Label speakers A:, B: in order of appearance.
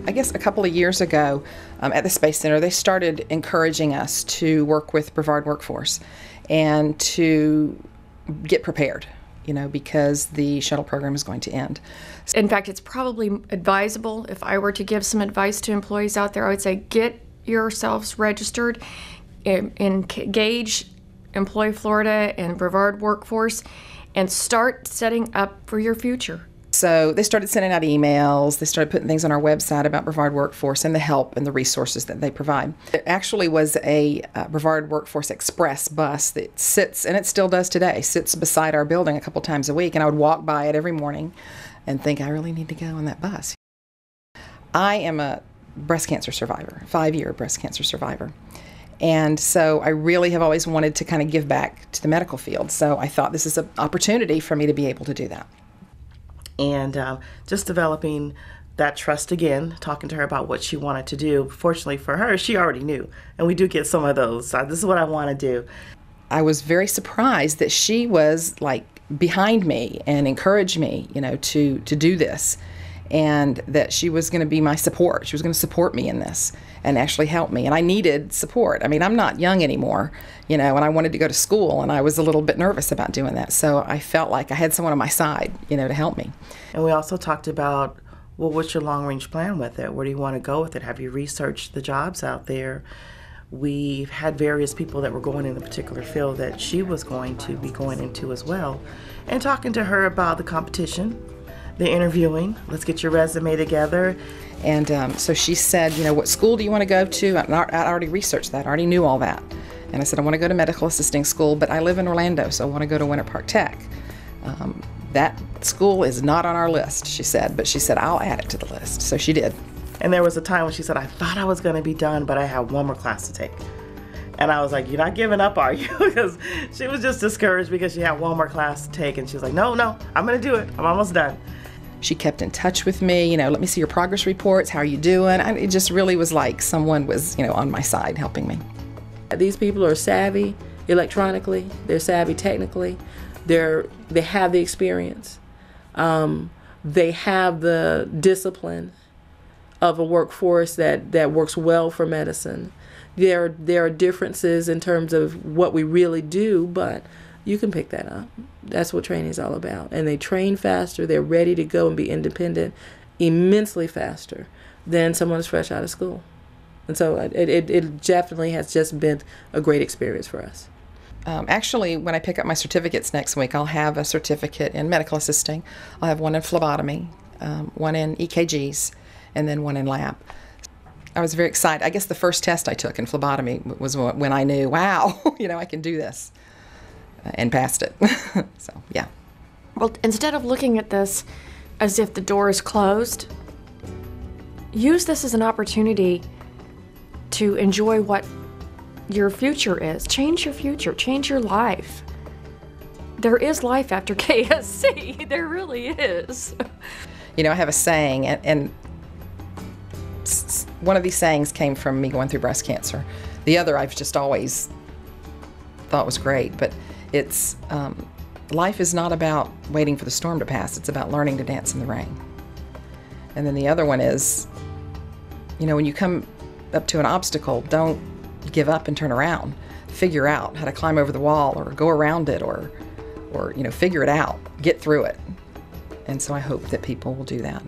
A: I guess a couple of years ago at the Space Center, they started encouraging us to work with Brevard Workforce and to get prepared, because the shuttle program is going to end.
B: In fact, it's probably advisable, if I were to give some advice to employees out there, I would say get yourselves registered, engage Employ Florida and Brevard Workforce, and start setting up for your future.
A: So they started sending out emails, they started putting things on our website about Brevard Workforce and the help and the resources that they provide. There actually was a Brevard Workforce Express bus that sits, and it still does today, sits beside our building a couple times a week, and I would walk by it every morning and think, I really need to go on that bus. I am a breast cancer survivor, 5-year breast cancer survivor. And so I really have always wanted to kind of give back to the medical field. So I thought this is an opportunity for me to be able to do that.
C: And just developing that trust again, talking to her about what she wanted to do. Fortunately for her, she already knew. And we do get some of those. This is what I want to do.
A: I was very surprised that she was behind me and encouraged me, to do this. And that she was going to be my support. She was going to support me in this and actually help me. And I needed support. I mean, I'm not young anymore, and I wanted to go to school, and I was a little bit nervous about doing that. So I felt like I had someone on my side, to help me.
C: And we also talked about, well, what's your long-range plan with it? Where do you want to go with it? Have you researched the jobs out there? We've had various people that were going in a particular field that she was going to be going into as well. And talking to her about the competition, the interviewing, let's get your resume together.
A: And so she said, what school do you want to go to? I already researched that. I already knew all that. And I said, I want to go to medical assisting school, but I live in Orlando, so I want to go to Winter Park Tech. That school is not on our list, she said, but she said, I'll add it to the list. So she did.
C: And there was a time when she said, I thought I was going to be done, but I have one more class to take. And I was like, you're not giving up, are you? Because she was just discouraged because she had one more class to take. And she was like, no, I'm going to do it. I'm almost done.
A: She kept in touch with me, let me see your progress reports, how are you doing? It just really was like someone was, on my side helping me.
D: These people are savvy electronically, they're savvy technically, they have the experience, they have the discipline of a workforce that works well for medicine. There are differences in terms of what we really do, but you can pick that up. That's what training is all about. And they train faster. They're ready to go and be independent immensely faster than someone who's fresh out of school. And so it definitely has just been a great experience for us.
A: Actually, when I pick up my certificates next week, I'll have a certificate in medical assisting. I'll have one in phlebotomy, one in EKGs, and then one in lab. I was very excited. I guess the first test I took in phlebotomy was when I knew, wow, I can do this. And passed it. So, yeah.
B: Well, instead of looking at this as if the door is closed, use this as an opportunity to enjoy what your future is. Change your future. Change your life. There is life after KSC. There really is.
A: I have a saying, and one of these sayings came from me going through breast cancer. The other I've just always thought was great, but it's life is not about waiting for the storm to pass. It's about learning to dance in the rain. And then the other one is, when you come up to an obstacle, don't give up and turn around. Figure out how to climb over the wall or go around it or figure it out. Get through it. And so I hope that people will do that.